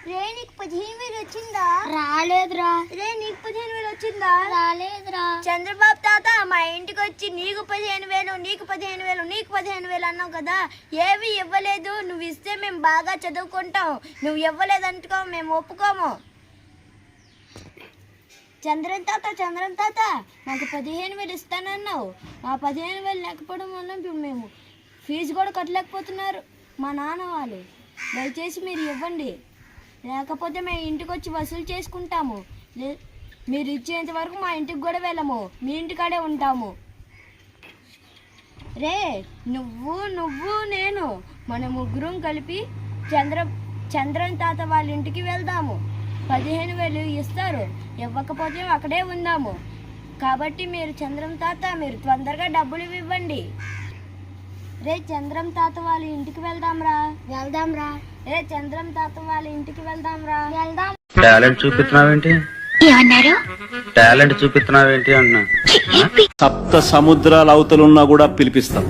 రే నీకు 15,000 వచ్చిందా? రాలేదురా. రే నీకు 15,000 వచ్చిందా? రాలేదురా. చంద్రబాబు తాత మా ఇంటికి వచ్చి నీకు 15,000 నీకు 15,000 నీకు 15,000 అన్నావు కదా, ఏవి ఇవ్వలేదు. నువ్వు ఇస్తే మేము బాగా చదువుకుంటాం, నువ్వు ఇవ్వలేదంటుకో మేము ఒప్పుకోము. చంద్రం తాత నాకు 15,000 ఇస్తానన్నావు. ఆ 15,000 లేకపోవడం వల్ల ఇప్పుడు మేము ఫీజు కూడా కట్టలేకపోతున్నారు మా నాన్న వాళ్ళు. దయచేసి మీరు ఇవ్వండి, లేకపోతే మేము ఇంటికి వచ్చి వసూలు చేసుకుంటాము. మీరు ఇచ్చేంత వరకు మా ఇంటికి కూడా వెళ్ళము, మీ ఇంటికాడే ఉంటాము. రే నువ్వు నేను మన ముగ్గురం కలిపి చంద్రం తాత వాళ్ళ ఇంటికి వెళ్దాము. 15,000 ఇస్తారు, ఇవ్వకపోతే అక్కడే ఉందాము. కాబట్టి మీరు చంద్రం తాత మీరు తొందరగా డబ్బులు ఇవ్వండి. రే చంద్రం తాత వాళ్ళ ఇంటికి వెళ్దాంరా. రే చంద్రం తాత వాళ్ళ ఇంటికి వెళ్దాం. టాలెంట్ చూపిస్తున్నావేంటి? ఏమన్నారు? టాలెంట్ చూపిస్తున్నావేంటి అన్నా. సప్త సముద్రాల అవతలున్నా కూడా పిలిపిస్తాం.